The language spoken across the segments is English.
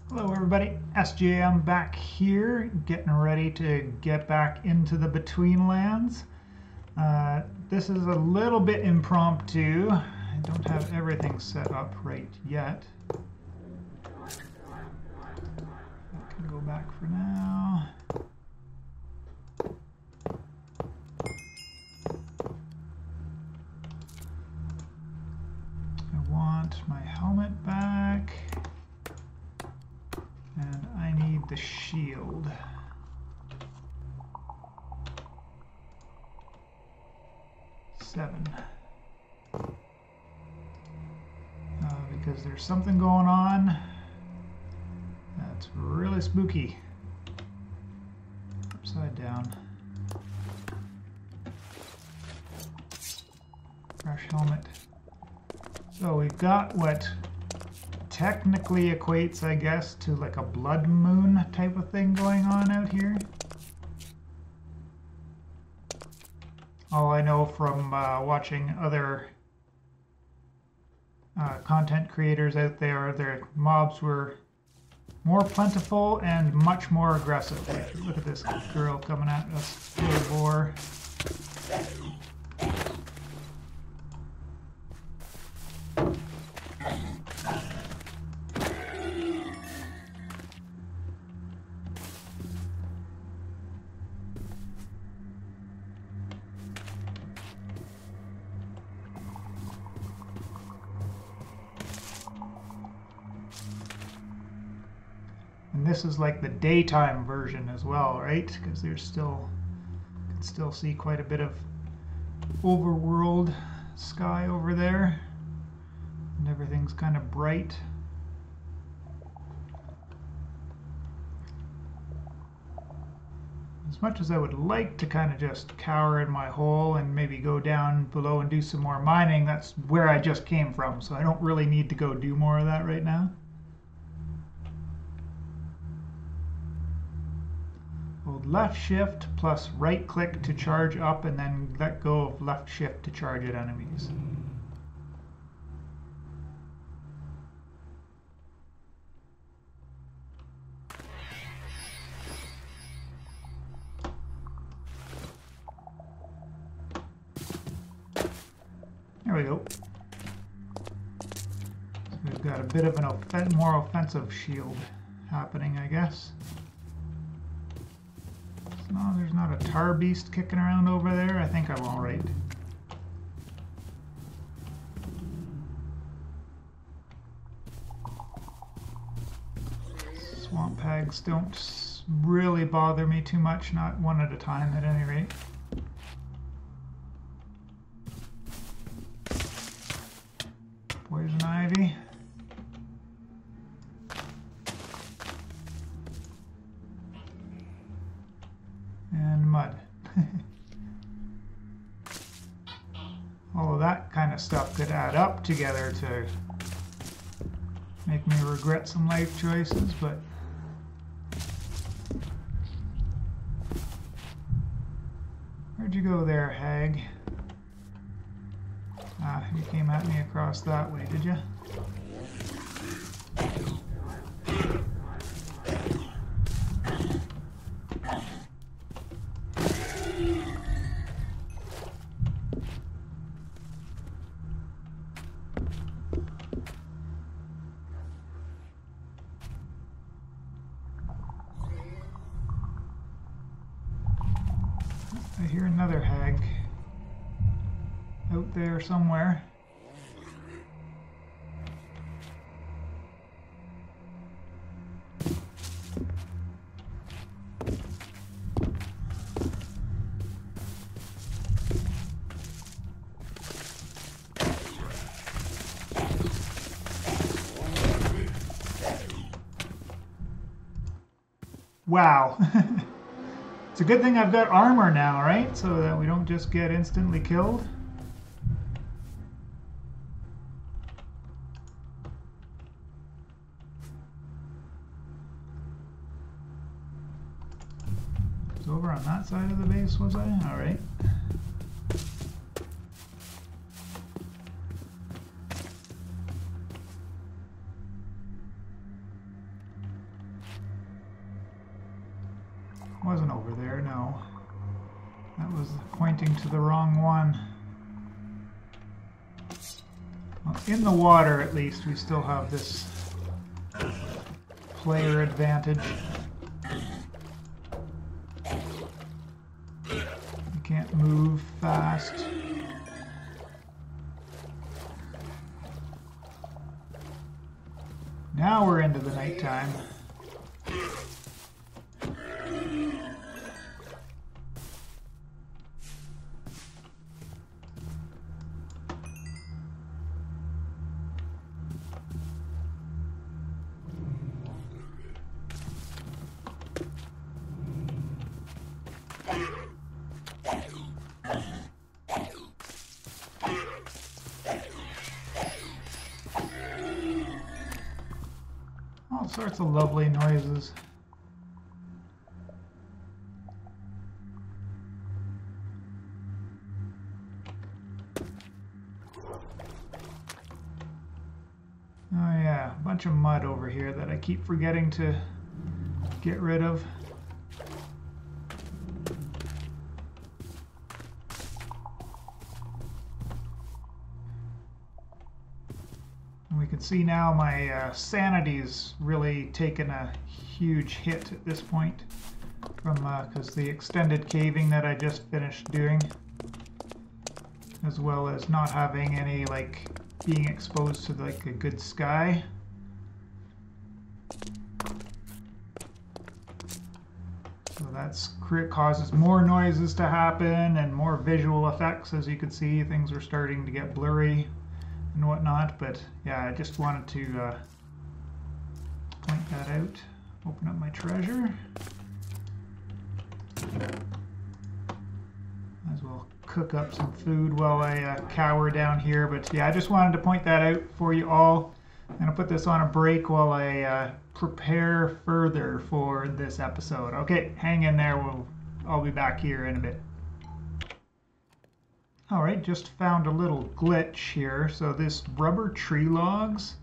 Hello everybody, SJM back here, getting ready to get back into the Betweenlands. This is a little bit impromptu. I don't have everything set up right yet. I can go back for now. I want my helmet back. And I need the shield. Because there's something going on that's really spooky. Upside down. Fresh helmet. So we've got what technically equates, I guess, to like a blood moon type of thing going on out here. All I know from watching other content creators out there, their mobs were more plentiful and much more aggressive. Like, look at this girl coming at us with a boar. And this is like the daytime version as well, right? Because there's still, you can still see quite a bit of overworld sky over there. And everything's kind of bright. As much as I would like to kind of just cower in my hole and maybe go down below and do some more mining, that's where I just came from. So I don't really need to go do more of that right now. Hold left shift plus right click to charge up and then let go of left shift to charge at enemies. There we go. So we've got a bit of an more offensive shield happening, I guess. No, there's not a tar beast kicking around over there. I think I'm all right. Swamp hags don't really bother me too much, not one at a time at any rate. Poison ivy. And mud. All of that kind of stuff could add up together to make me regret some life choices, but where'd you go there, hag? Ah, you came at me across that way, did you? I hear another hag out there somewhere. Wow. It's a good thing I've got armor now, right? So that we don't just get instantly killed. It's over on that side of the base, was I? All right. Wasn't over there, no. That was pointing to the wrong one. Well, in the water, at least, we still have this player advantage. You can't move fast. Now we're into the nighttime. All sorts of lovely noises. Oh yeah, a bunch of mud over here that I keep forgetting to get rid of. We can see now my sanity's really taken a huge hit at this point from because the extended caving that I just finished doing, as well as not having any being exposed to a good sky. So that's causes more noises to happen and more visual effects. As you can see, things are starting to get blurry and whatnot, but yeah, I just wanted to point that out. Open up my treasure. Might as well cook up some food while I cower down here, but yeah, I just wanted to point that out for you all. I'm going to put this on a break while I prepare further for this episode. Okay, hang in there. I'll be back here in a bit. Alright, just found a little glitch here. So this rubber tree logs,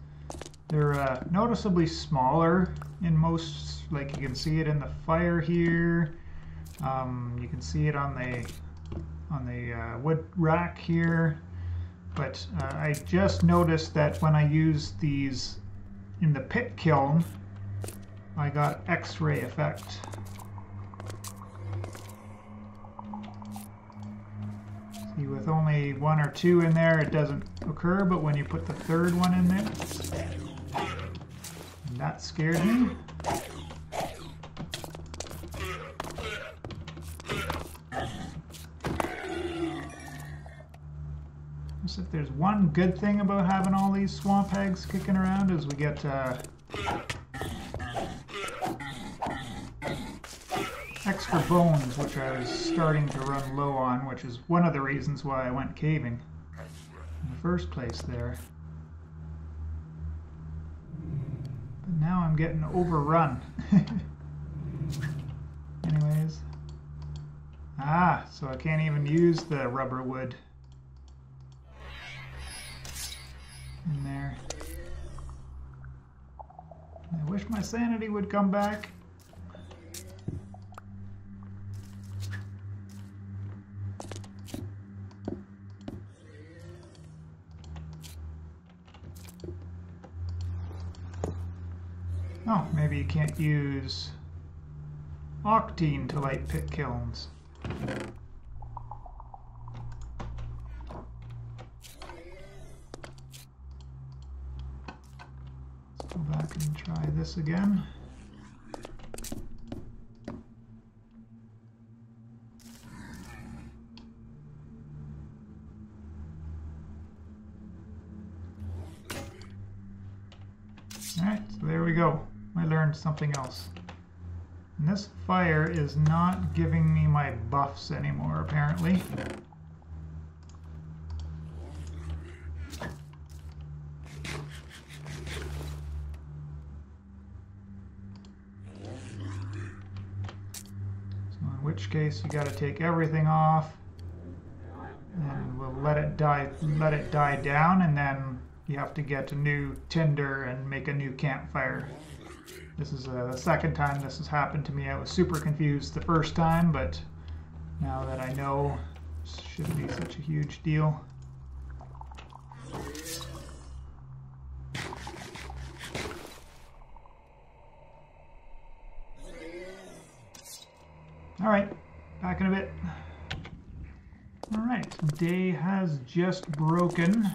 they're noticeably smaller in most, you can see it in the fire here. You can see it on the wood rack here. But I just noticed that when I used these in the pit kiln, I got X-ray effect. See, with only one or two in there, it doesn't occur, but when you put the third one in there, that scared me. So if there's one good thing about having all these swamp hags kicking around is we get extra bones, which I was starting to run low on, which is one of the reasons why I went caving in the first place there. But now I'm getting overrun. Anyways. Ah, so I can't even use the rubber wood in there. I wish my sanity would come back. Oh, maybe you can't use octane to light pit kilns. Let's go back and try this again. Alright, so there we go. I learned something else. And this fire is not giving me my buffs anymore, apparently. So in which case you got to take everything off, and we'll let it die down, and then you have to get a new tinder and make a new campfire. This is the second time this has happened to me. I was super confused the first time, but now that I know, it shouldn't be such a huge deal. Alright, back in a bit. Alright, day has just broken.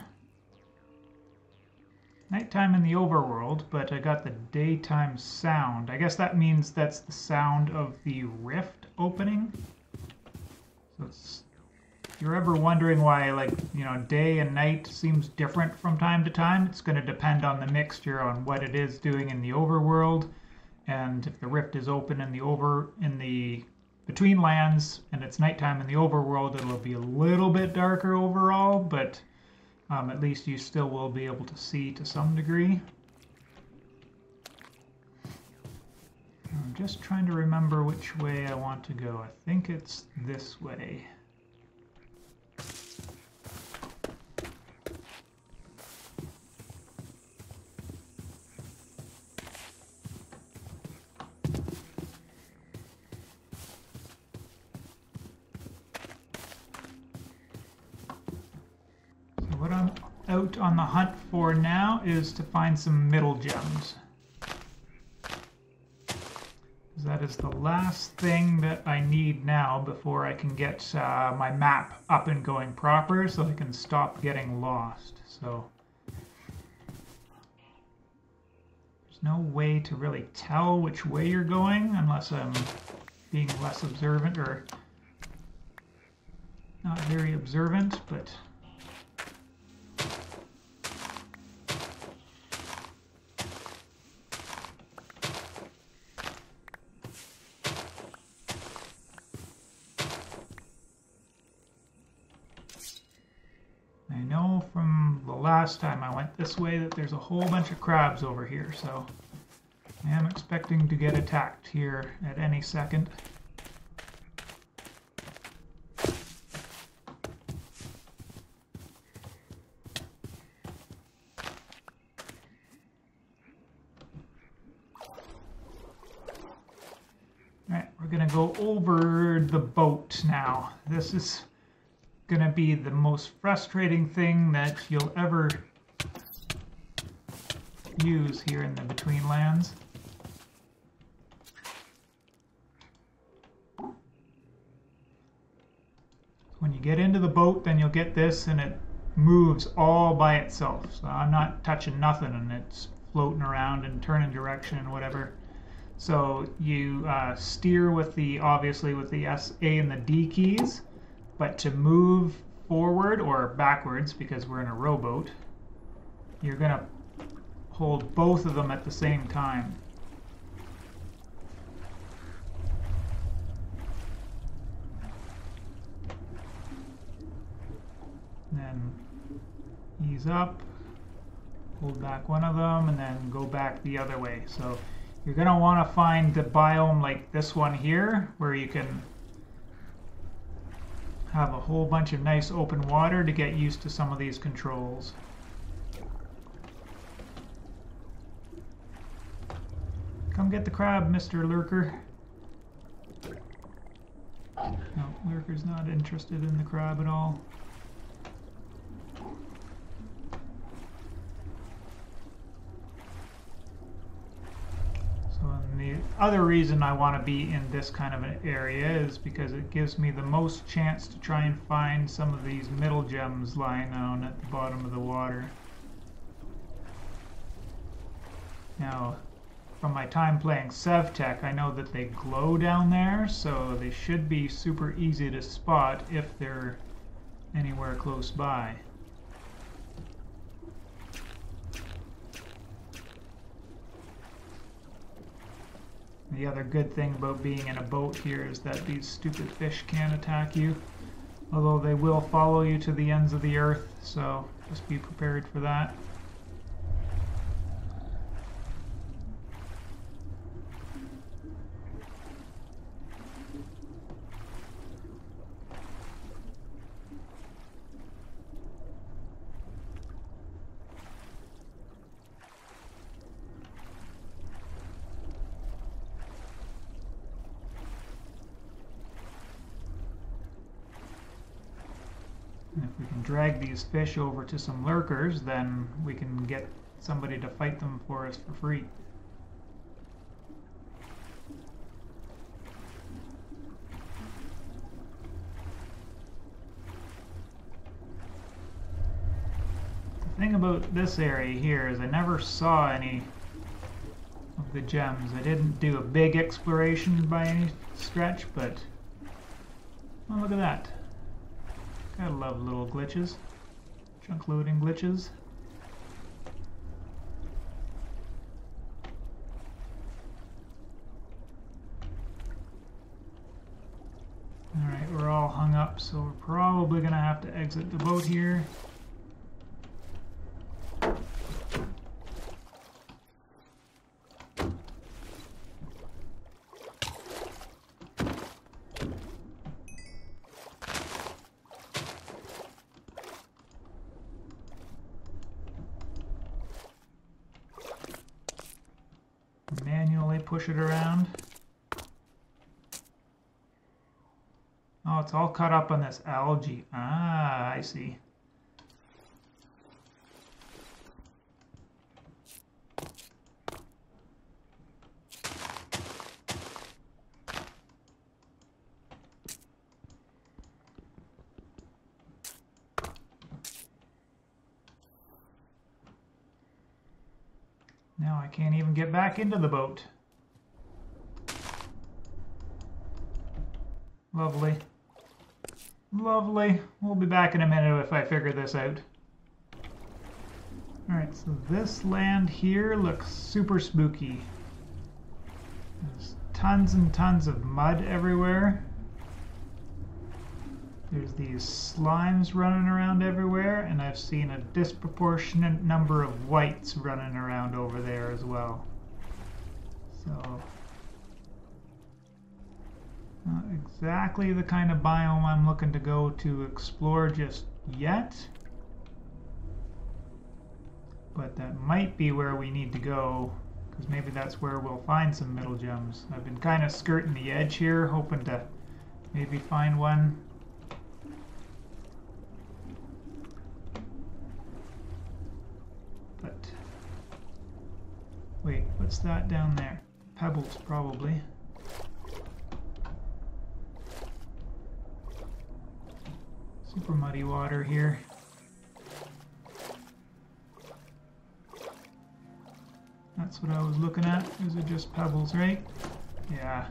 Nighttime in the overworld, but I got the daytime sound. I guess that means that's the sound of the rift opening. So it's, if you're ever wondering why, like, you know, day and night seems different from time to time, it's going to depend on the mixture on what it is doing in the overworld. And if the rift is open in the between lands and it's nighttime in the overworld, it'll be a little bit darker overall, but at least you still will be able to see to some degree. I'm just trying to remember which way I want to go. I think it's this way. What I'm out on the hunt for now is to find some middle gems. That is the last thing that I need now before I can get my map up and going proper, so I can stop getting lost. So there's no way to really tell which way you're going unless I'm being less observant, or not very observant, but I know from the last time I went this way that there's a whole bunch of crabs over here, so I am expecting to get attacked here at any second. Alright, we're going to go over the boat now. This is going to be the most frustrating thing that you'll ever use here in the Between Lands. When you get into the boat, then you'll get this, and it moves all by itself. So I'm not touching nothing, and it's floating around and turning direction and whatever. So you steer with the, obviously with the S, A, and the D keys. But to move forward or backwards, because we're in a rowboat, you're going to hold both of them at the same time. Then ease up, hold back one of them, and then go back the other way. So you're going to want to find the biome like this one here, where you can have a whole bunch of nice open water to get used to some of these controls. Come get the crab, Mr. Lurker. No, Lurker's not interested in the crab at all. The other reason I want to be in this kind of an area is because it gives me the most chance to try and find some of these middle gems lying down at the bottom of the water. Now, from my time playing SevTech, I know that they glow down there, so they should be super easy to spot if they're anywhere close by. The other good thing about being in a boat here is that these stupid fish can't attack you, although they will follow you to the ends of the earth, so just be prepared for that. we can drag these fish over to some lurkers, then we can get somebody to fight them for us for free. The thing about this area here is I never saw any of the gems. I didn't do a big exploration by any stretch, but oh, look at that. Gotta love little glitches. Chunk loading glitches. Alright, we're all hung up, so we're probably gonna have to exit the boat here. Manually push it around. Oh, it's all caught up on this algae. Ah, I see. Now I can't even get back into the boat. Lovely. Lovely. We'll be back in a minute if I figure this out. Alright, so this land here looks super spooky. There's tons and tons of mud everywhere. There's these slimes running around everywhere, and I've seen a disproportionate number of whites running around over there as well. So, not exactly the kind of biome I'm looking to go to explore just yet. But that might be where we need to go, because maybe that's where we'll find some middle gems. I've been kind of skirting the edge here, hoping to maybe find one. But, wait, what's that down there? Pebbles, probably. Super muddy water here. That's what I was looking at. Those are just pebbles, right? Yeah.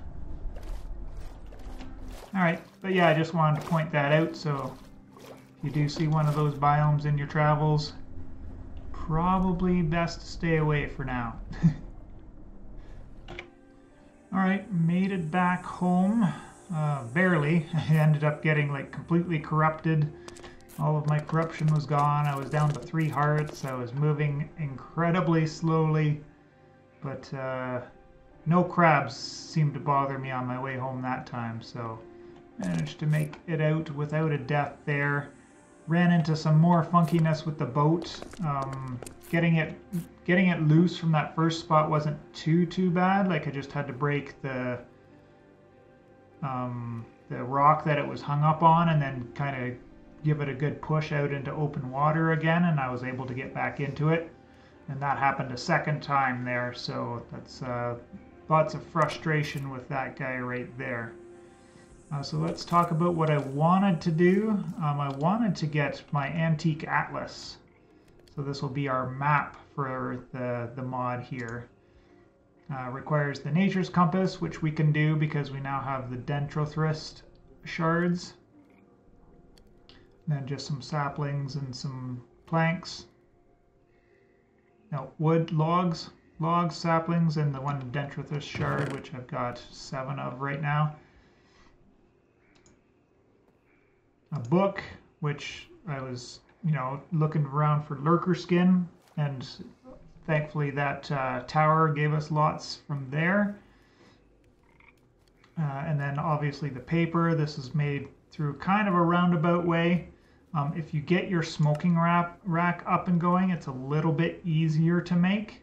Alright, but yeah, I just wanted to point that out, so if you do see one of those biomes in your travels, probably best to stay away for now. Alright, made it back home. Barely. I ended up getting like completely corrupted. All of my corruption was gone. I was down to 3 hearts. I was moving incredibly slowly. But no crabs seemed to bother me on my way home that time. So managed to make it out without a death there. Ran into some more funkiness with the boat. Getting it loose from that first spot wasn't too bad. Like I just had to break the rock that it was hung up on and then kind of give it a good push out into open water again, and I was able to get back into it. And that happened a second time there, so that's lots of frustration with that guy right there. So let's talk about what I wanted to do. I wanted to get my antique atlas. So this will be our map for the mod here. Requires the nature's compass, which we can do because we now have the dendrothrist shards. Then just some saplings and some planks. Now wood, logs, saplings, and the one dendrothrist shard, which I've got 7 of right now. A book, which I was, looking around for lurker skin, and thankfully that tower gave us lots from there. And then obviously the paper. This is made through kind of a roundabout way. If you get your smoking rack up and going, it's a little bit easier to make.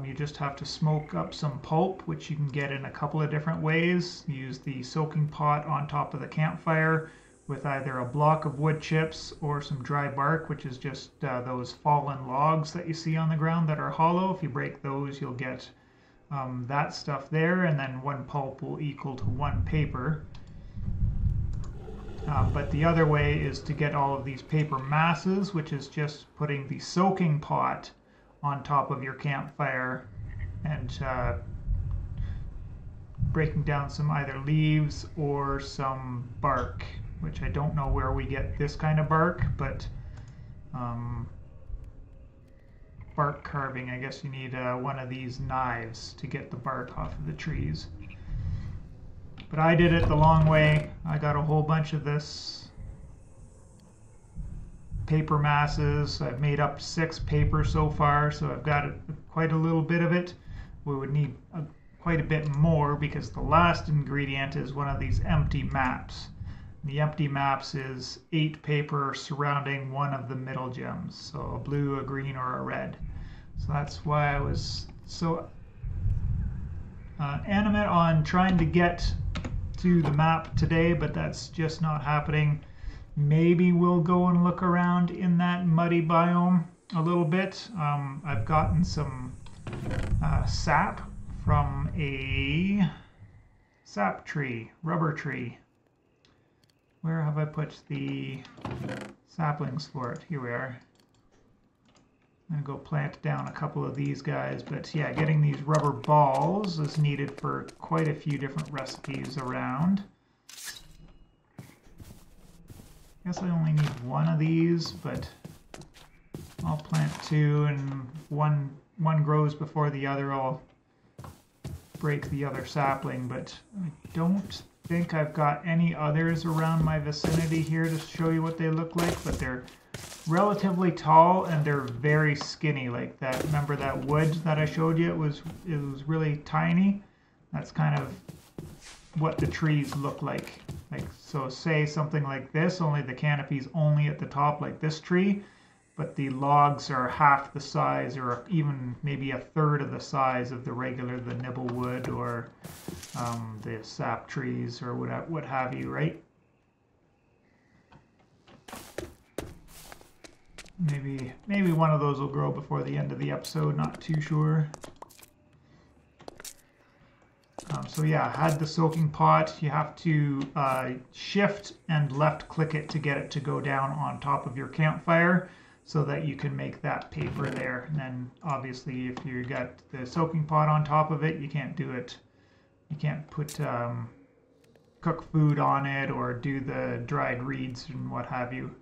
You just have to smoke up some pulp, which you can get in a couple of different ways. Use the soaking pot on top of the campfire, with either a block of wood chips or some dry bark, which is just those fallen logs that you see on the ground that are hollow. If you break those, you'll get that stuff there, and then 1 pulp will equal to 1 paper. But the other way is to get all of these paper masses, which is just putting the soaking pot on top of your campfire and breaking down some either leaves or some bark, which I don't know where we get this kind of bark, but bark carving, I guess you need one of these knives to get the bark off of the trees. But I did it the long way. I got a whole bunch of this paper masses. I've made up 6 paper so far, so I've got quite a little bit of it. We would need quite a bit more because the last ingredient is one of these empty maps. The empty maps is 8 paper surrounding one of the middle gems, so a blue, a green, or a red. So that's why I was so animate on trying to get to the map today, but that's just not happening. Maybe we'll go and look around in that muddy biome a little bit. I've gotten some sap from a sap tree, rubber tree. Where have I put the saplings for it? Here we are. I'm going to go plant down a couple of these guys, but yeah, getting these rubber balls is needed for quite a few different recipes around. Guess I only need 1 of these, but I'll plant 2, and one grows before the other. I'll break the other sapling, but I don't think I've got any others around my vicinity here to show you what they look like, but they're relatively tall and they're very skinny like that. Remember that wood that I showed you? It was really tiny. That's kind of what the trees look like. So say something like this, only the canopy's only at the top like this tree, but the logs are half the size or even maybe a third of the size of the nibble wood or the sap trees or what have you, right? Maybe one of those will grow before the end of the episode, not too sure. So yeah, I had the soaking pot. You have to shift and left click it to get it to go down on top of your campfire so that you can make that paper there. And then obviously if you got the soaking pot on top of it, you can't do it. You can't put cook food on it or do the dried reeds and what have you.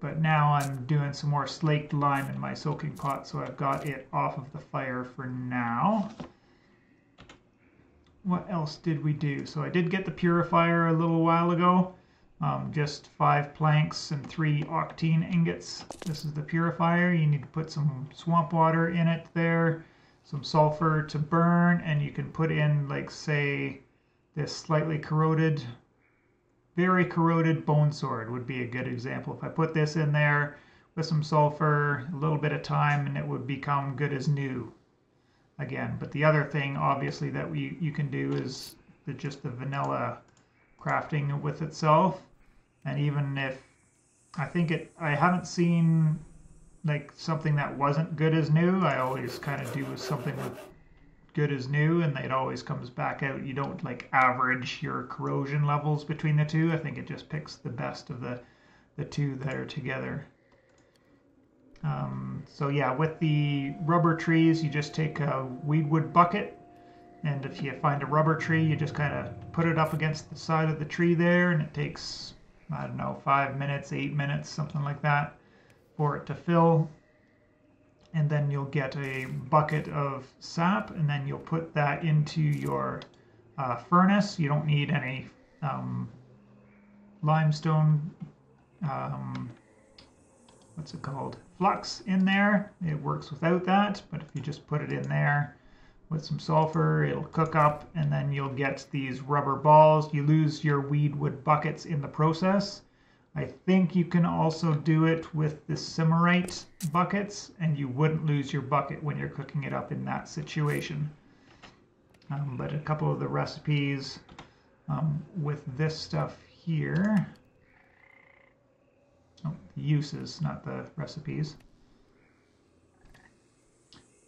But now I'm doing some more slaked lime in my soaking pot, so I've got it off of the fire for now. What else did we do? So I did get the purifier a little while ago. Just 5 planks and 3 octane ingots. This is the purifier. You need to put some swamp water in it there, some sulfur to burn, and you can put in, like, say, this slightly corroded, very corroded bone sword would be a good example. If I put this in there with some sulfur, a little bit of time, and it would become good as new again. But the other thing, obviously, that you can do is just the vanilla crafting with itself. And even if I haven't seen like something that wasn't good as new, I always kind of do something with good as new, and it always comes back out. You don't like average your corrosion levels between the two. I think it just picks the best of the two that are together. So yeah, with the rubber trees, you just take a weedwood bucket, and if you find a rubber tree, you just kind of put it up against the side of the tree there, and it takes, I don't know, 5 minutes, 8 minutes, something like that, for it to fill. And then you'll get a bucket of sap, and then you'll put that into your furnace. You don't need any limestone, what's it called? Flux in there. It works without that, but if you just put it in there with some sulfur, it'll cook up, and then you'll get these rubber balls. You lose your weedwood buckets in the process. I think you can also do it with the Simmerite buckets, and you wouldn't lose your bucket when you're cooking it up in that situation. But a couple of the recipes with this stuff here. Oh, the uses, not the recipes.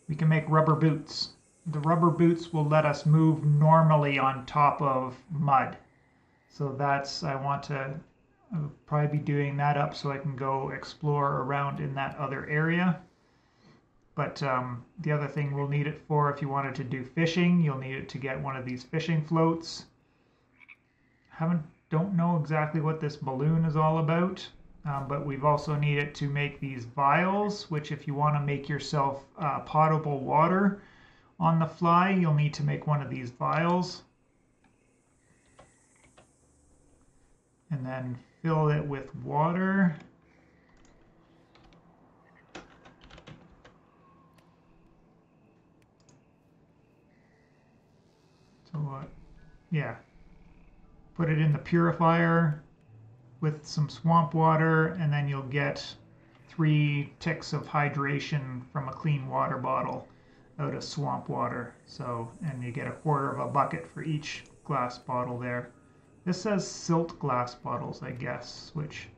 We can make rubber boots. The rubber boots will let us move normally on top of mud. So that's, I want to probably be doing that up so I can go explore around in that other area. But the other thing we'll need it for, if you wanted to do fishing, you'll need it to get one of these fishing floats. Don't know exactly what this balloon is all about, but we've also needed to make these vials, which if you want to make yourself potable water on the fly, you'll need to make one of these vials. And then fill it with water. So yeah, put it in the purifier with some swamp water, and then you'll get 3 ticks of hydration from a clean water bottle out of swamp water. So, and you get 1/4 of a bucket for each glass bottle there. This says silt glass bottles, I guess, which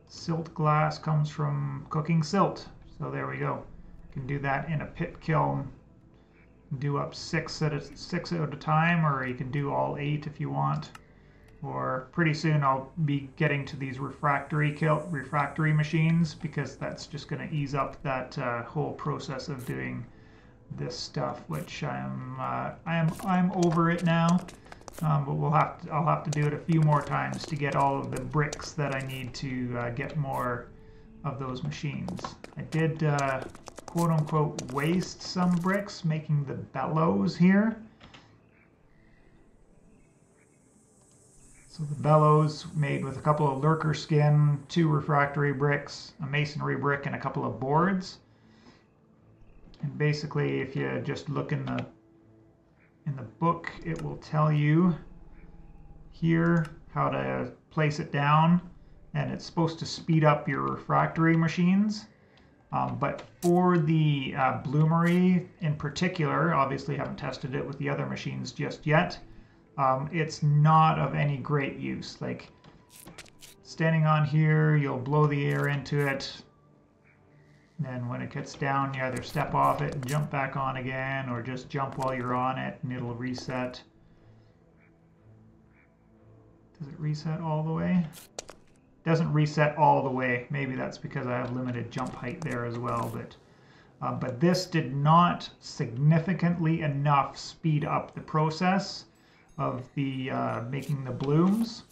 silt glass comes from cooking silt. So there we go. You can do that in a pit kiln. Do up 6 at a time, or you can do all 8 if you want. Or pretty soon I'll be getting to these refractory machines, because that's just going to ease up that whole process of doing this stuff, which I'm over it now. But I'll have to do it a few more times to get all of the bricks that I need to get more of those machines. I did quote unquote waste some bricks making the bellows here. So the bellows made with a couple of lurker skin, 2 refractory bricks, a masonry brick, and a couple of boards. And basically, if you just look in the book, it will tell you here how to place it down, and it's supposed to speed up your refractory machines. But for the bloomery in particular, obviously haven't tested it with the other machines just yet, it's not of any great use. Like, standing on here, you'll blow the air into it. Then when it gets down, you either step off it and jump back on again, or just jump while you're on it and it'll reset. Does it reset all the way? Doesn't reset all the way. Maybe that's because I have limited jump height there as well. But this did not significantly enough speed up the process of the making the blooms.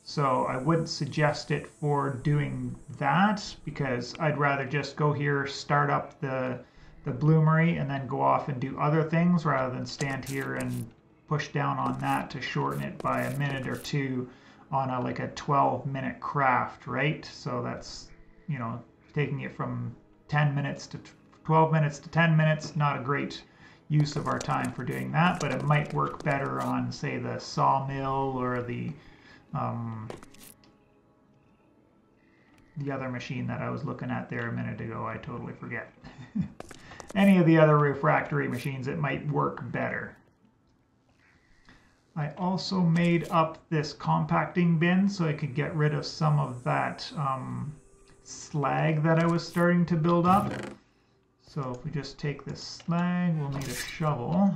So I wouldn't suggest it for doing that, because I'd rather just go here, start up the bloomery, and then go off and do other things, rather than stand here and push down on that to shorten it by a minute or 2 on like a 12-minute craft, right? So that's, you know, taking it from 10 minutes to 12 minutes to 10 minutes, not a great use of our time for doing that, but it might work better on, say, the sawmill or the other machine that I was looking at there a minute ago. I totally forget. Any of the other refractory machines, it might work better. I also made up this compacting bin so I could get rid of some of that slag that I was starting to build up. So if we just take this slag, we'll need a shovel.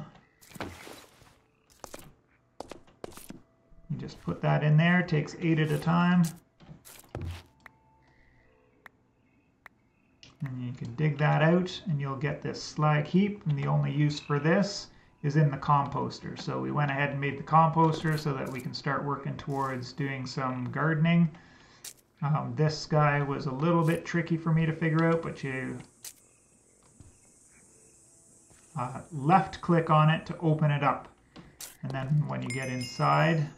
You just put that in there. It takes 8 at a time. And you can dig that out and you'll get this slag heap, and the only use for this is in the composter. So we went ahead and made the composter so that we can start working towards doing some gardening. This guy was a little bit tricky for me to figure out, but you left click on it to open it up. And then when you get inside,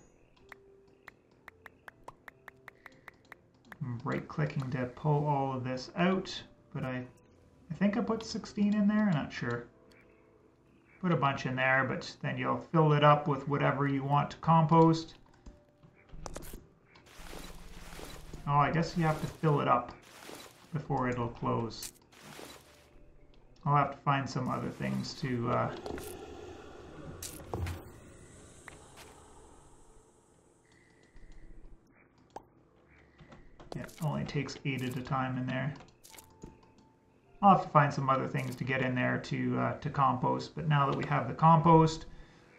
I'm right clicking to pull all of this out, but I think I put 16 in there, I'm not sure. Put a bunch in there, but then you'll fill it up with whatever you want to compost. Oh, I guess you have to fill it up before it'll close. I'll have to find some other things to Yeah, it only takes 8 at a time in there. I'll have to find some other things to get in there to compost, but now that we have the compost,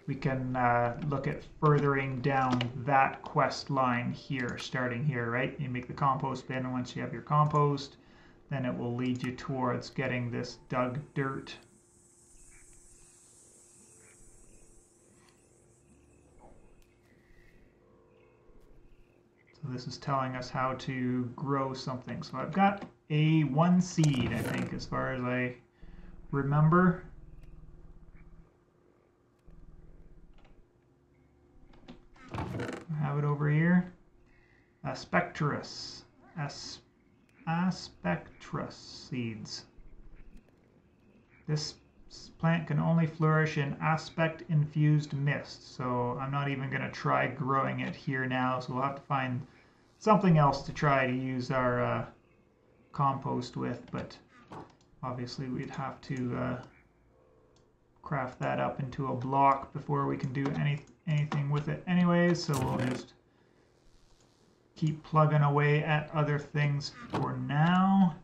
we can look at furthering down that quest line here, starting here, right? You make the compost bin, and once you have your compost, then it will lead you towards getting this dug dirt. So this is telling us how to grow something. So I've got one seed, I think, as far as I remember. I have it over here. Aspectrus. Aspectrus seeds. This plant can only flourish in aspect-infused mist, so I'm not even going to try growing it here now, so we'll have to find something else to try to use our compost with, but obviously we'd have to craft that up into a block before we can do anything with it anyways, so we'll just keep plugging away at other things for now.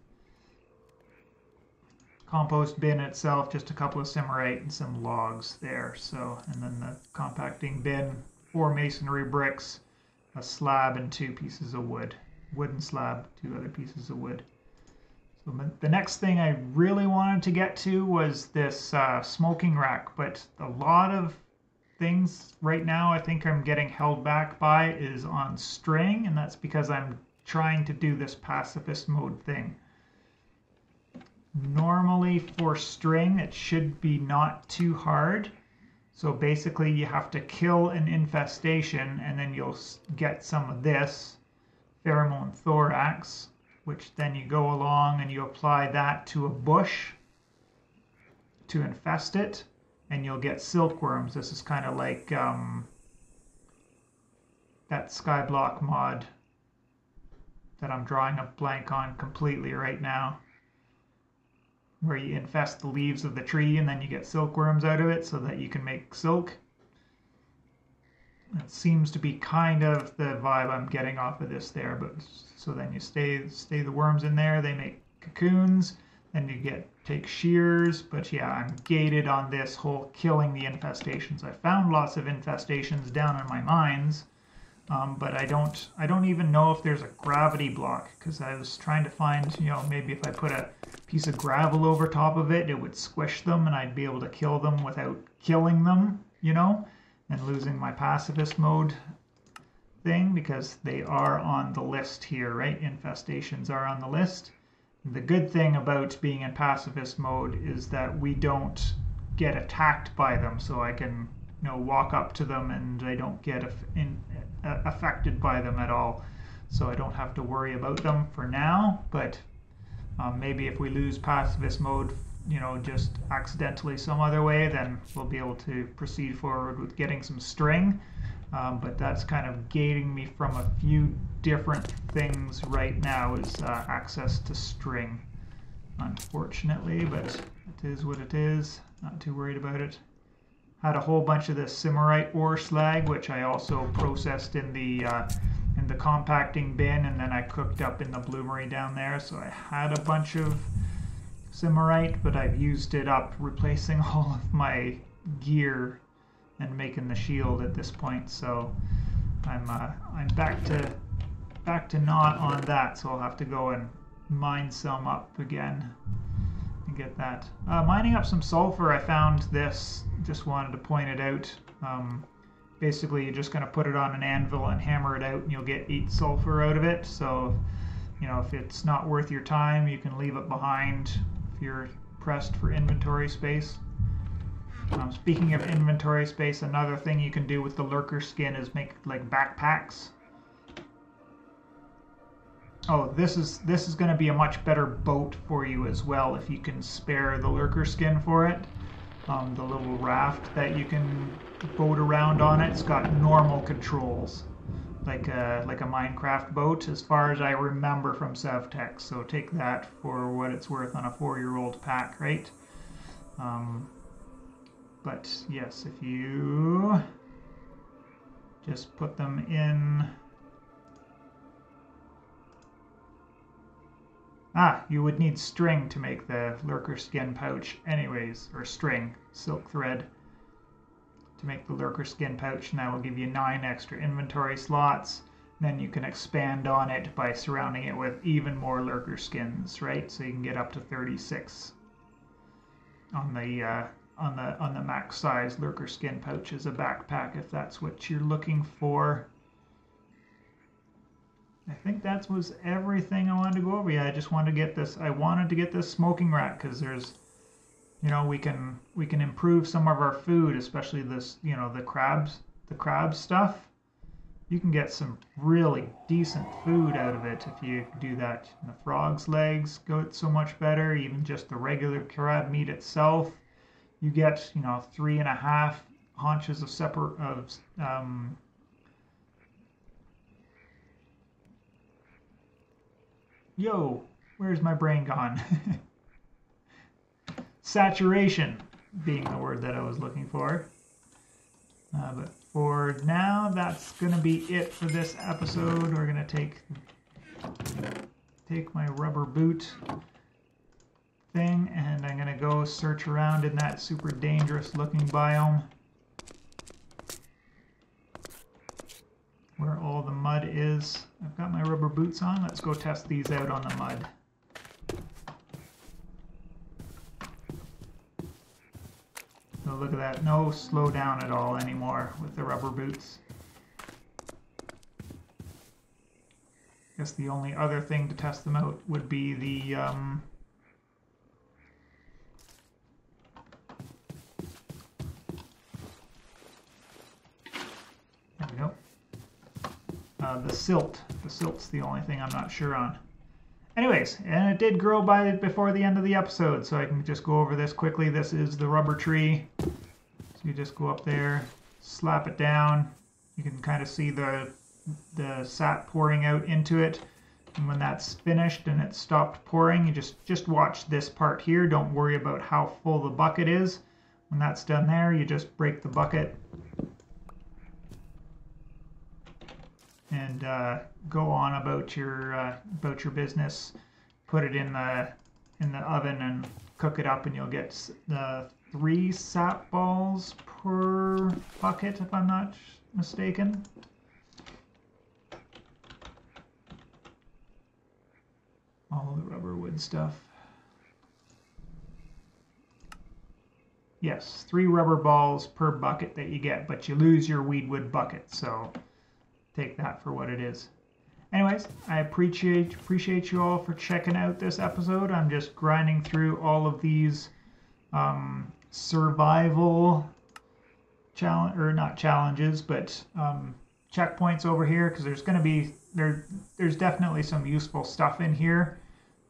Compost bin itself, just a couple of Simmerite and some logs there, so, and then the compacting bin, 4 masonry bricks, a slab and 2 pieces of wood. Wooden slab, 2 other pieces of wood. So the next thing I really wanted to get to was this smoking rack, but a lot of things right now I think I'm getting held back by is on string, and that's because I'm trying to do this pacifist mode thing. Normally for string it should be not too hard. So basically you have to kill an infestation and then you'll get some of this pheromone thorax, which then you go along and you apply that to a bush to infest it, and you'll get silkworms. This is kind of like that Skyblock mod that I'm drawing a blank on completely right now, where you infest the leaves of the tree and then you get silkworms out of it so that you can make silk. It seems to be kind of the vibe I'm getting off of this there, but so then you stay the worms in there, they make cocoons, then you take shears, but yeah, I'm gated on this whole killing the infestations. I found lots of infestations down in my mines, but I don't even know if there's a gravity block, because I was trying to find, you know, maybe if I put a piece of gravel over top of it, it would squish them and I'd be able to kill them without killing them, you know, and losing my pacifist mode thing, because they are on the list here, right? Infestations are on the list. The good thing about being in pacifist mode is that we don't get attacked by them, so I can, you know, walk up to them and I don't get affected by them at all, so I don't have to worry about them for now. But maybe if we lose pacifist mode, you know, just accidentally some other way, then we'll be able to proceed forward with getting some string. But that's kind of gating me from a few different things right now, is access to string, unfortunately, but it is what it is. Not too worried about it. Had a whole bunch of this Simmerite ore slag, which I also processed in the compacting bin, and then I cooked up in the bloomery down there. So I had a bunch of Simmerite, but I've used it up replacing all of my gear and making the shield at this point. So I'm back to not on that. So I'll have to go and mine some up again and get that. Mining up some sulfur, I found this. Just wanted to point it out. Basically, you're just going to put it on an anvil and hammer it out, and you'll get 8 sulfur out of it. So, you know, if it's not worth your time, you can leave it behind if you're pressed for inventory space. Speaking of inventory space, another thing you can do with the lurker skin is make like backpacks. Oh, this is going to be a much better boat for you as well if you can spare the lurker skin for it. The little raft that you can boat around on it's got normal controls, like a Minecraft boat, as far as I remember from Savtech. So take that for what it's worth on a 4-year-old pack, right? But yes, if you just put them in You would need string to make the lurker skin pouch anyways, or string, silk thread, to make the lurker skin pouch, and that will give you 9 extra inventory slots. Then you can expand on it by surrounding it with even more lurker skins, right? So you can get up to 36 on the max size lurker skin pouch as a backpack, if that's what you're looking for. I think that was everything I wanted to go over. Yeah, I just wanted to get this. I wanted to get this smoking rack because there's, you know, we can improve some of our food, especially this, you know, the crab stuff. You can get some really decent food out of it if you do that. And the frog's legs go so much better. Even just the regular crab meat itself, you get, you know, 3.5 haunches of Yo, where's my brain gone? Saturation being the word that I was looking for. But for now, that's going to be it for this episode. We're going to take my rubber boot thing, and I'm going to go search around in that super dangerous looking biome where all the mud is. I've got my rubber boots on. Let's go test these out on the mud. So look at that. No slow down at all anymore with the rubber boots. I guess the only other thing to test them out would be the there we go. The silt. The silt's the only thing I'm not sure on. Anyways, and it did grow before the end of the episode, so I can just go over this quickly. This is the rubber tree. So you just go up there, slap it down. You can kind of see the sap pouring out into it. And when that's finished and it's stopped pouring, you just watch this part here. Don't worry about how full the bucket is. When that's done there, you just break the bucket and go on about your business. Put it in the oven and cook it up, and you'll get 3 sap balls per bucket, if I'm not mistaken. All the rubber wood stuff. Yes, 3 rubber balls per bucket that you get, but you lose your weedwood bucket, so take that for what it is. Anyways, I appreciate you all for checking out this episode. I'm just grinding through all of these survival not challenges, but checkpoints over here, because there's going to be there's definitely some useful stuff in here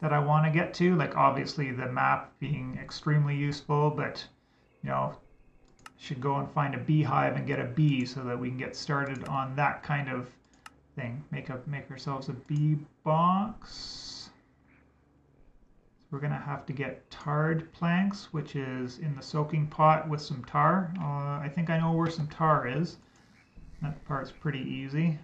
that I want to get to. Like obviously the map being extremely useful, but you know, should go and find a beehive and get a bee so that we can get started on that kind of thing. Make ourselves a bee box. So we're gonna have to get tarred planks, which is in the soaking pot with some tar. I think I know where some tar is. That part's pretty easy.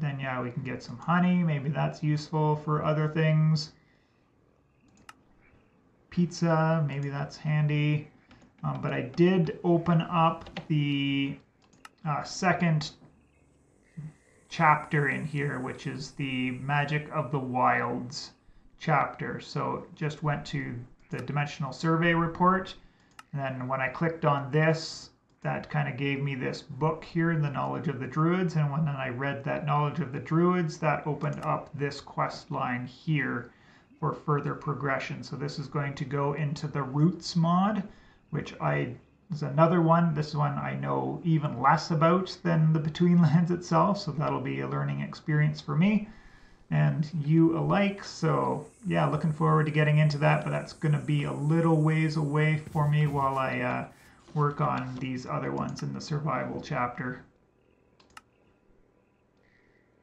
Then yeah, we can get some honey. Maybe that's useful for other things. Pizza, maybe that's handy. But I did open up the second chapter in here, which is the Magic of the Wilds chapter. So just went to the Dimensional Survey report, and then when I clicked on this, that kind of gave me this book here, The Knowledge of the Druids, and when I read that Knowledge of the Druids, that opened up this quest line here for further progression. So this is going to go into the Roots mod, which is another one. This one I know even less about than the Betweenlands itself, so that'll be a learning experience for me and you alike. So yeah, looking forward to getting into that, but that's going to be a little ways away for me while I work on these other ones in the survival chapter.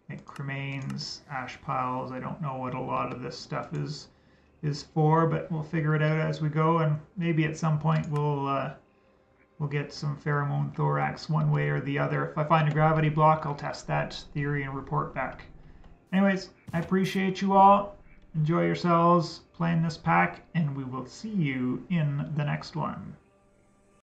Like cremains, ash piles. I don't know what a lot of this stuff is for, but we'll figure it out as we go, and maybe at some point we'll get some pheromone thorax one way or the other. If I find a gravity block, I'll test that theory and report back. Anyways, I appreciate you all. Enjoy yourselves playing this pack, and we will see you in the next one.